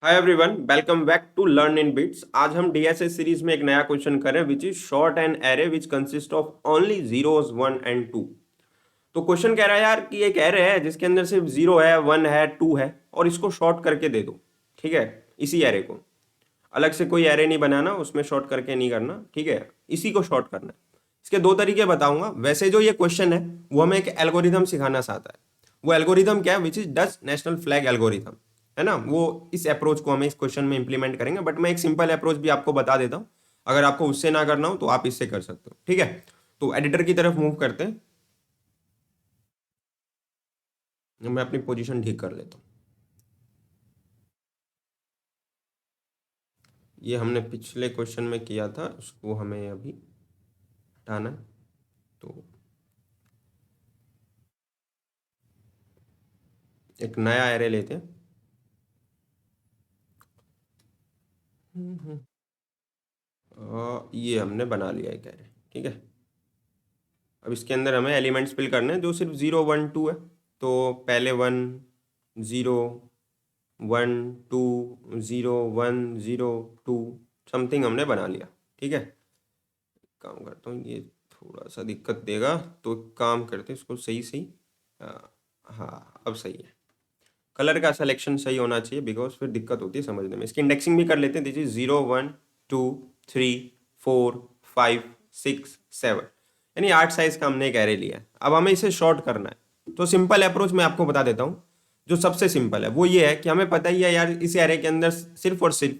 Hi everyone, welcome back to learn in bits. आज हम DSS series में एक नया क्वेश्चन कर रहे हैं which is short an array which consist of only zeros 1 and 2। तो क्वेश्चन कह रहा है यार कि एक एरे है जिसके अंदर सिर्फ 0 है 1 है 2 है और इसको शॉर्ट करके दे दो। ठीक है, इसी एरे को अलग से कोई एरे नहीं बनाना, उसमें शॉर्ट करके नहीं करना। ठीक है, इसी को शॉर्ट करना है। इसके दो तरीके बताऊंगा। वैसे जो ये क्वेश्चन है वो हमें एक एल्गोरिथम सिखाना चाहता है। वो एल्गोरिथम क्या है? Which is Dutch national flag algorithm, है ना। वो इस अप्रोच को हमें इस क्वेश्चन में इंप्लीमेंट करेंगे, बट मैं एक सिंपल अप्रोच भी आपको बता देता हूँ। अगर आपको उससे ना करना हो तो आप इससे कर सकते हो। ठीक है, तो एडिटर की तरफ मूव करते हैं। मैं अपनी पोजीशन ठीक कर लेता हूँ। ये हमने पिछले क्वेश्चन में किया था, उसको हमें अभी हटाना है। तो एक नया एरे लेते हैं। ये हमने बना लिया एक एरे। ठीक है, अब इसके अंदर हमें एलिमेंट्स फिल करने हैं जो सिर्फ 0 1 2 है। तो पहले 1 0 1 2 0 1 0 2 समथिंग हमने बना लिया। ठीक है, काम करता हूँ, ये थोड़ा सा दिक्कत देगा तो एक काम करते हैं, इसको सही सही। अ, हाँ, अब सही है। कलर का सिलेक्शन सही होना चाहिए, बिकॉज फिर दिक्कत होती है समझने में। इसकी इंडेक्सिंग भी कर लेते हैं। दिस इज 0 1 2 3 4 5 6 7, यानी 8 साइज का हमने एक एरे लिया है। अब हमें इसे शॉर्ट करना है। तो सिंपल अप्रोच मैं आपको बता देता हूँ। जो सबसे सिंपल है वो ये है कि हमें पता ही है यार, इस एरे के अंदर सिर्फ और सिर्फ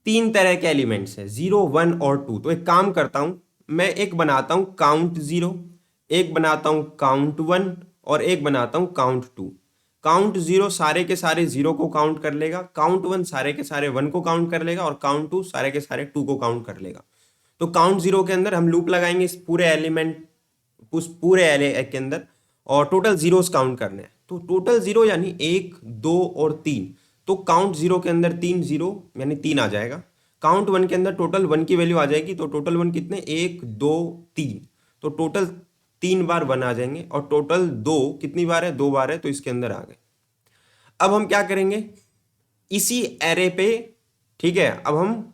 3 तरह के एलिमेंट्स हैं, 0 1 और 2। तो एक काम करता हूँ, मैं एक बनाता हूँ काउंट 0, एक बनाता हूँ काउंट 1 और एक बनाता हूँ काउंट 2। काउंट 0 सारे के सारे 0 को काउंट कर लेगा, काउंट 1 सारे के सारे 1 को काउंट कर लेगा और काउंट 2 सारे के सारे 2 को काउंट कर लेगा। तो काउंट 0 के अंदर हम लूप लगाएंगे इस पूरे एलिमेंट, उस पूरे एरे के अंदर, और टोटल जीरोस काउंट करने हैं। तो टोटल 0 यानी 1 2 और 3। तो काउंट 0 के अंदर 3 0 यानी 3 आ जाएगा। काउंट 1 के अंदर टोटल 1 की वैल्यू आ जाएगी। तो टोटल 1 कितने? 1 2 3। तो टोटल 3 बार 1 आ जाएंगे और टोटल 2 कितनी बार है? 2 बार है, तो इसके अंदर आ गए। अब हम क्या करेंगे इसी एरे पे? ठीक है, अब हम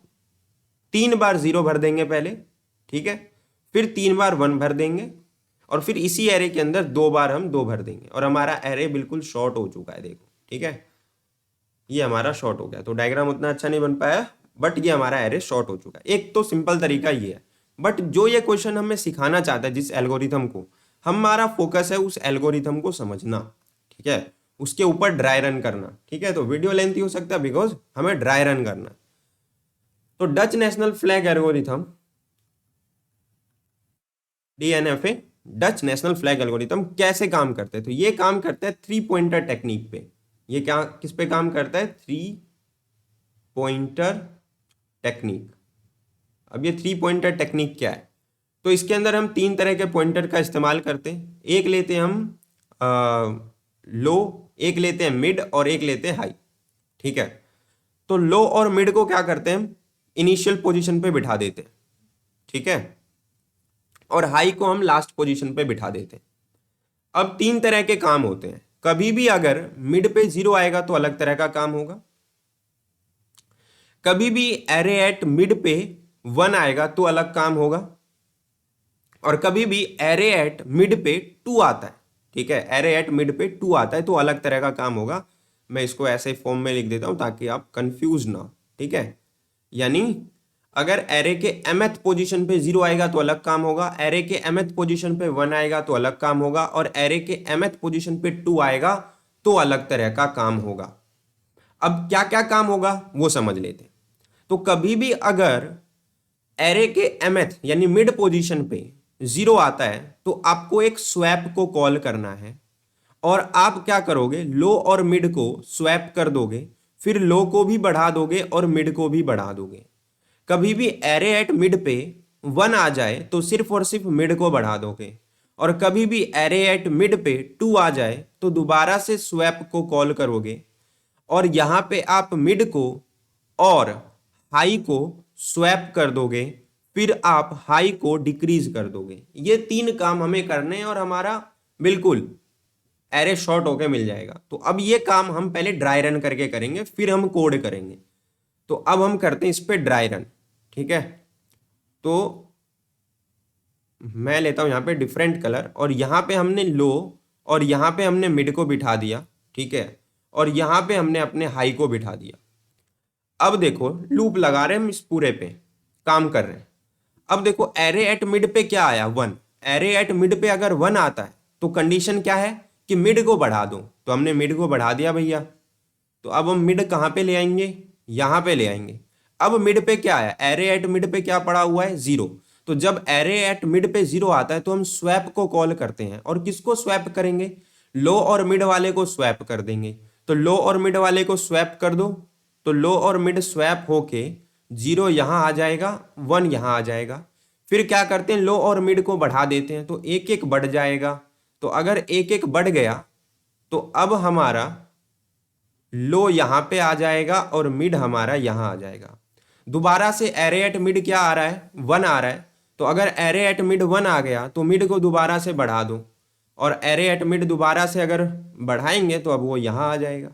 3 बार 0 भर देंगे पहले। ठीक है, फिर 3 बार 1 भर देंगे और फिर इसी एरे के अंदर 2 बार हम 2 भर देंगे और हमारा एरे बिल्कुल शॉर्ट हो चुका है। देखो, ठीक है, ये हमारा शॉर्ट हो गया। तो डायग्राम उतना अच्छा नहीं बन पाया, बट ये हमारा एरे शॉर्ट हो चुका है। एक तो सिंपल तरीका ये है, बट जो ये क्वेश्चन हमें सिखाना चाहता है जिस एल्गोरिथम को, हमारा फोकस है उस एल्गोरिथम को समझना। ठीक है, उसके ऊपर ड्राई रन करना। ठीक है, तो वीडियो लेंथी हो सकता है बिकॉज हमें ड्राई रन करना है। तो Dutch national flag algorithm, DNFA, Dutch national flag algorithm कैसे काम करते हैं? तो ये काम करता है 3 पॉइंटर टेक्निक पे। ये क्या, किस पे काम करता है? 3 पॉइंटर टेक्निक। अब ये 3 पॉइंटर टेक्निक क्या है? तो इसके अंदर हम 3 तरह के पॉइंटर का इस्तेमाल करते हैं। एक लेते हैं हम लो, एक लेते हैं मिड और एक लेते हैं हाई। ठीक है, तो लो और मिड को क्या करते हैं हम? इनिशियल पोजीशन पे बिठा देते हैं। ठीक है, और हाई को हम लास्ट पोजीशन पे बिठा देते हैं। अब 3 तरह के काम होते हैं। कभी भी अगर मिड पे 0 आएगा तो अलग तरह का काम होगा। कभी भी एरे एट मिड पे 1 आएगा तो अलग काम होगा। और कभी भी एरे एट मिड पे 2 आता है। ठीक है, एरे एट मिड पे 2 आता है तो अलग तरह का काम होगा। मैं इसको ऐसे फॉर्म में लिख देता हूं ताकि आप कंफ्यूज ना हो। ठीक है, यानी अगर एरे के mth पोजीशन पे 0 आएगा तो अलग काम होगा, एरे के mth पोजीशन पे 1 आएगा तो अलग काम होगा, और एरे के mth पोजीशन पे 2 आएगा तो अलग तरह का काम होगा। अब क्या क्या काम होगा वो समझ लेते हैं। तो कभी भी अगर एरे के mth यानी मिड पोजीशन पे 0 आता है तो आपको एक स्वैप को कॉल करना है, और आप क्या करोगे? लो और मिड को स्वैप कर दोगे, फिर लो को भी बढ़ा दोगे और मिड को भी बढ़ा दोगे। कभी भी एरे एट मिड पे 1 आ जाए तो सिर्फ और सिर्फ मिड को बढ़ा दोगे, और कभी भी एरे एट मिड पे 2 आ जाए तो दोबारा से स्वैप को कॉल करोगे, और यहां पे आप मिड को और हाई को स्वैप कर दोगे, फिर आप हाई को डिक्रीज कर दोगे। ये 3 काम हमें करने हैं और हमारा बिल्कुल एरे शॉर्ट होके मिल जाएगा। तो अब ये काम हम पहले ड्राई रन करके करेंगे, फिर हम कोड करेंगे। तो अब हम करते हैं इस पे ड्राई रन, ठीक है। तो मैं लेता हूं यहाँ पे डिफरेंट कलर, और यहाँ पे हमने लो और यहाँ पे हमने मिड को बिठा दिया, ठीक है, और यहाँ पे हमने अपने हाई को बिठा दिया। अब देखो लूप लगा रहे हैं हम इस पूरे पे, काम कर रहे हैं। अब देखो एरे एट मिड पे क्या आया, 1। एरे एट मिड पे अगर 1 आता है तो कंडीशन क्या है कि मिड को बढ़ा दो, तो हमने मिड को बढ़ा दिया भैया। तो अब हम मिड कहाँ पे ले आएंगे, यहाँ पे ले आएंगे। अब मिड पे क्या आया, एरे एट मिड पे क्या पड़ा हुआ है, 0। तो जब एरे एट मिड पे 0 आता है तो हम स्वैप को कॉल करते हैं, और किसको स्वैप करेंगे, लो और मिड वाले को स्वैप कर देंगे। तो लो और मिड वाले को स्वैप कर दो, तो लो और मिड स्वैप होके 0 यहाँ आ जाएगा, 1 यहाँ आ जाएगा। फिर क्या करते हैं, लो और मिड को बढ़ा देते हैं, तो एक एक बढ़ जाएगा। तो अगर एक एक बढ़ गया तो अब हमारा लो यहाँ पे आ जाएगा और मिड हमारा यहाँ आ जाएगा। दोबारा से एरे एट मिड क्या आ रहा है, 1 आ रहा है। तो अगर एरे एट मिड 1 आ गया तो मिड को दोबारा से बढ़ा दो, और एरे एट मिड दोबारा से अगर बढ़ाएंगे तो अब वो यहाँ आ जाएगा।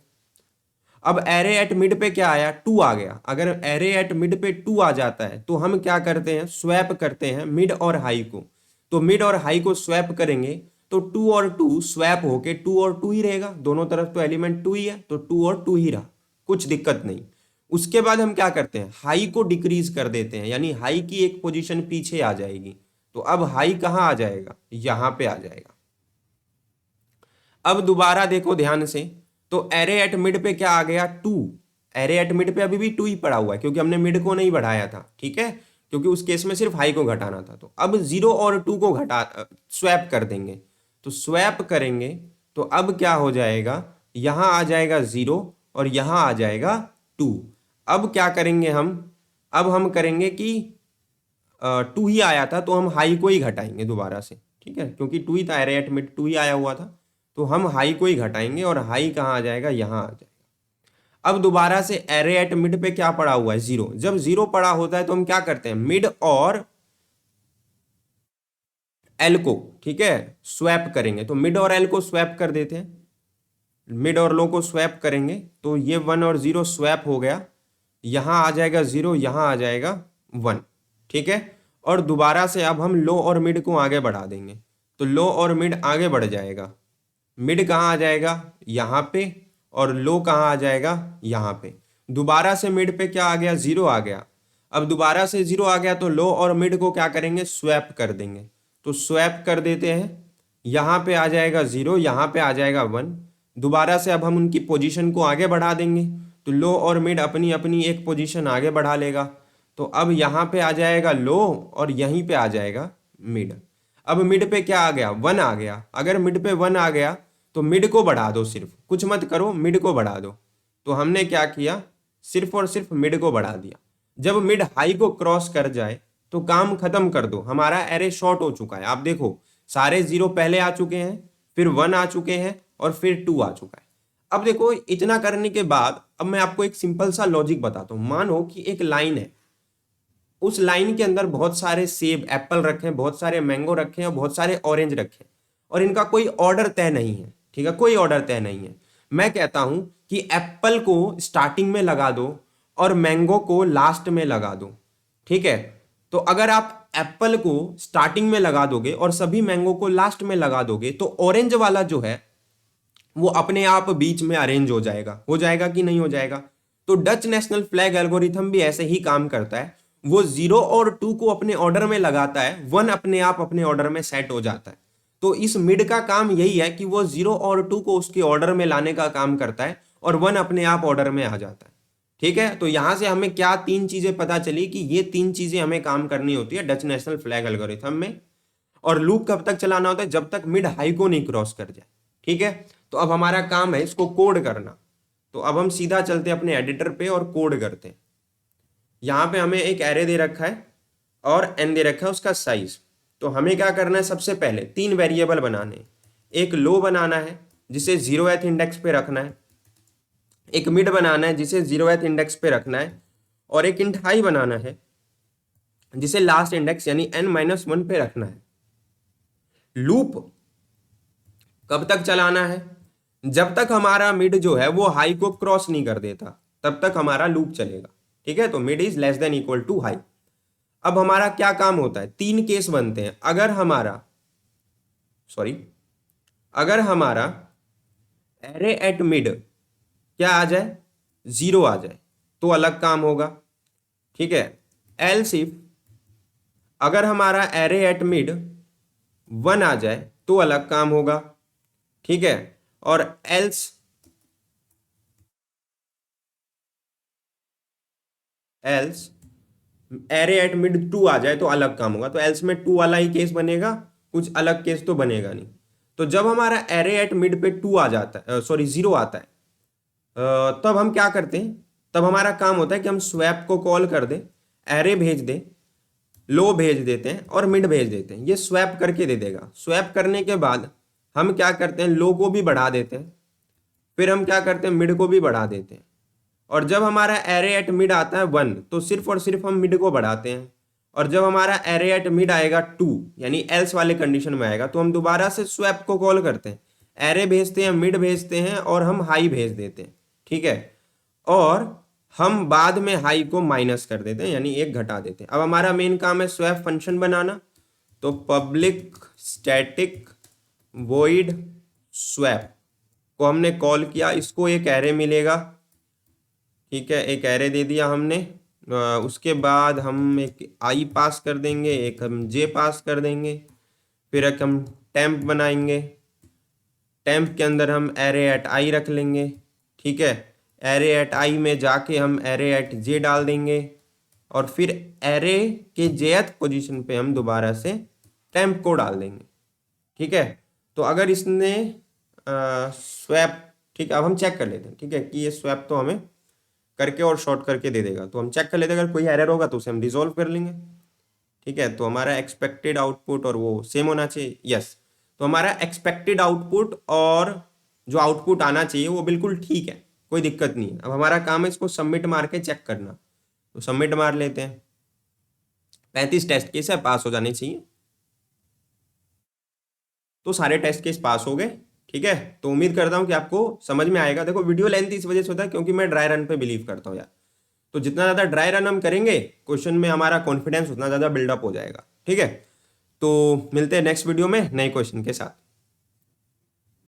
अब एरे एट मिड पे क्या आया, 2 आ गया। अगर एरे एट मिड पे 2 आ जाता है तो हम क्या करते हैं, स्वैप करते हैं मिड और हाई को। तो मिड और हाई को स्वैप करेंगे तो 2 और 2 स्वैप होके 2 और 2 ही रहेगा, दोनों तरफ तो एलिमेंट 2 ही है, तो 2 और 2 ही रहा, कुछ दिक्कत नहीं। उसके बाद हम क्या करते हैं, हाई को डिक्रीज कर देते हैं, यानी हाई की एक पोजीशन पीछे आ जाएगी। तो अब हाई कहाँ आ जाएगा, यहाँ पे आ जाएगा। अब दोबारा देखो ध्यान से, तो एरे एट मिड पे क्या आ गया, 2। एरे एट मिड पे अभी भी 2 ही पड़ा हुआ है क्योंकि हमने मिड को नहीं बढ़ाया था, ठीक है, क्योंकि उस केस में सिर्फ हाई को घटाना था। तो अब 0 और 2 को घटा स्वैप कर देंगे। तो स्वैप करेंगे तो अब क्या हो जाएगा, यहाँ आ जाएगा 0 और यहाँ आ जाएगा 2। अब क्या करेंगे हम, अब हम करेंगे कि 2 ही आया था तो हम हाई को ही घटाएंगे दोबारा से, ठीक है, क्योंकि 2 ही था, एरे एट मिड 2 ही आया हुआ था। तो हम हाई को ही घटाएंगे और हाई कहाँ आ जाएगा, यहाँ आ जाएगा। अब दोबारा से एरे एट मिड पे क्या पड़ा हुआ है, 0। जब 0 पड़ा होता है तो हम क्या करते हैं, मिड और एल को, ठीक है, स्वैप करेंगे। तो मिड और एल को स्वैप कर देते हैं, मिड और लो को स्वैप करेंगे तो ये 1 और 0 स्वैप हो गया, यहाँ आ जाएगा 0, यहाँ आ जाएगा 1, ठीक है। और दोबारा से अब हम लो और मिड को आगे बढ़ा देंगे, तो लो और मिड आगे बढ़ जाएगा। मिड कहाँ आ जाएगा, यहाँ पे, और लो कहाँ आ जाएगा, यहाँ पे। दोबारा से मिड पे क्या आ गया, 0 आ गया। अब दोबारा से 0 आ गया तो लो और मिड को क्या करेंगे, स्वैप कर देंगे। तो स्वैप कर देते हैं, यहाँ पे आ जाएगा 0, यहाँ पे आ जाएगा 1। दोबारा से अब हम उनकी पोजीशन को आगे बढ़ा देंगे, तो लो और मिड अपनी अपनी एक पोजीशन आगे बढ़ा लेगा। तो अब यहाँ पे आ जाएगा लो और यहीं पे आ जाएगा मिड। अब मिड पे क्या आ गया, 1 आ गया। अगर मिड पे 1 आ गया तो मिड को बढ़ा दो, सिर्फ कुछ मत करो, मिड को बढ़ा दो। तो हमने क्या किया, सिर्फ और सिर्फ मिड को बढ़ा दिया। जब मिड हाई को क्रॉस कर जाए तो काम खत्म कर दो, हमारा एरे शॉर्ट हो चुका है। आप देखो सारे 0 पहले आ चुके हैं, फिर 1 आ चुके हैं और फिर 2 आ चुका है। अब देखो इतना करने के बाद अब मैं आपको एक सिंपल सा लॉजिक बताता हूँ। मानो कि एक लाइन है, उस लाइन के अंदर बहुत सारे सेब एप्पल रखे हैं, बहुत सारे मैंगो रखे हैं और बहुत सारे ऑरेंज रखे हैं, और इनका कोई ऑर्डर तय नहीं है, ठीक है, कोई ऑर्डर तय नहीं है। मैं कहता हूं कि एप्पल को स्टार्टिंग में लगा दो और मैंगो को लास्ट में लगा दो, ठीक है। तो अगर आप एप्पल को स्टार्टिंग में लगा दोगे और सभी मैंगो को लास्ट में लगा दोगे तो ऑरेंज वाला जो है वो अपने आप बीच में अरेंज हो जाएगा कि नहीं हो जाएगा। तो डच नेशनल फ्लैग एल्गोरिथम भी ऐसे ही काम करता है, वो 0 और 2 को अपने ऑर्डर में लगाता है, 1 अपने आप अपने ऑर्डर में सेट हो जाता है। तो इस मिड का काम यही है कि वो 0 और 2 को उसके ऑर्डर में लाने का काम करता है और 1 अपने आप ऑर्डर में आ जाता है, ठीक है। तो यहां से हमें क्या 3 चीजें पता चली कि ये 3 चीजें हमें काम करनी होती है डच नेशनल फ्लैग एल्गोरिथम में। और लूप कब तक चलाना होता है, जब तक मिड हाई को नहीं क्रॉस कर जाए, ठीक है। तो अब हमारा काम है इसको कोड करना। तो अब हम सीधा चलते हैं अपने एडिटर पे और कोड करते हैं। यहाँ पे हमें एक एरे दे रखा है और एन दे रखा है उसका साइज। तो हमें क्या करना है, सबसे पहले 3 वेरिएबल बनाने हैं। एक लो बनाना है जिसे 0th इंडेक्स पे रखना है, एक मिड बनाना है जिसे 0th इंडेक्स पे रखना है, और एक इंट हाई बनाना है जिसे लास्ट इंडेक्स यानी n-1 पे रखना है। लूप कब तक चलाना है? जब तक हमारा मिड जो है वो हाई को क्रॉस नहीं कर देता तब तक हमारा लूप चलेगा। ठीक है, तो mid is less than equal to high. अब हमारा क्या काम होता है, तीन केस बनते हैं। अगर हमारा एरे एट मिड क्या आ जाए, 0 आ जाए तो अलग काम होगा। ठीक है, एल्स इफ अगर हमारा एरे एट मिड 1 आ जाए तो अलग काम होगा। ठीक है, और एल्स एरे एट मिड 2 आ जाए तो अलग काम होगा। तो एल्स में 2 वाला ही केस बनेगा, कुछ अलग केस तो बनेगा नहीं। तो जब हमारा एरे एट मिड पे 2 आ जाता है, 0 आता है, तब हम क्या करते हैं, तब हमारा काम होता है कि हम स्वैप को कॉल कर दें, एरे भेज दें, लो भेज देते हैं और मिड भेज देते हैं। ये स्वैप करके दे देगा। स्वैप करने के बाद हम क्या करते हैं, लो को भी बढ़ा देते हैं, फिर हम क्या करते हैं, मिड को भी बढ़ा देते हैं। और जब हमारा एरे एट मिड आता है 1 तो सिर्फ और सिर्फ हम मिड को बढ़ाते हैं। और जब हमारा एरे एट मिड आएगा 2 यानी एल्स वाले कंडीशन में आएगा तो हम दोबारा से स्वैप को कॉल करते हैं, एरे भेजते हैं, मिड भेजते हैं और हम हाई भेज देते हैं। ठीक है, और हम बाद में हाई को माइनस कर देते हैं यानी एक घटा देते हैं। अब हमारा मेन काम है स्वैप फंक्शन बनाना। तो पब्लिक स्टैटिक वॉइड स्वैप को हमने कॉल किया, इसको एक एरे मिलेगा। ठीक है, एक एरे दे दिया हमने। उसके बाद हम एक आई पास कर देंगे, एक हम जे पास कर देंगे, फिर एक हम टेम्प बनाएंगे। टेम्प के अंदर हम एरे एट आई रख लेंगे। ठीक है, एरे एट आई में जाके हम एरे एट जे डाल देंगे और फिर एरे के जेथ पोजीशन पे हम दोबारा से टेम्प को डाल देंगे। ठीक है, तो अगर इसने स्वैप, ठीक है, अब हम चेक कर लेते हैं। ठीक है, कि ये स्वैप तो हमें करके और शॉर्ट करके दे देगा, तो हम चेक कर लेते हैं। अगर कोई एरर होगा तो उसे हम रिजॉल्व कर लेंगे। ठीक है, तो हमारा एक्सपेक्टेड आउटपुट और वो सेम होना चाहिए। यस, तो हमारा एक्सपेक्टेड आउटपुट और जो आउटपुट आना चाहिए वो बिल्कुल ठीक है, कोई दिक्कत नहीं है। अब हमारा काम है इसको सबमिट मार के चेक करना, तो सबमिट मार लेते हैं। 35 टेस्ट केस है, पास हो जाने चाहिए। तो सारे टेस्ट केस पास हो गए। ठीक है, तो उम्मीद करता हूँ कि आपको समझ में आएगा। देखो वीडियो लेंथ इस वजह से होता है क्योंकि मैं ड्राई रन पे बिलीव करता हूँ यार। तो जितना ज़्यादा ड्राई रन हम करेंगे क्वेश्चन में हमारा कॉन्फिडेंस उतना ज़्यादा बिल्डअप हो जाएगा। ठीक है, तो मिलते हैं नेक्स्ट वीडियो में नए क्वेश्चन के साथ।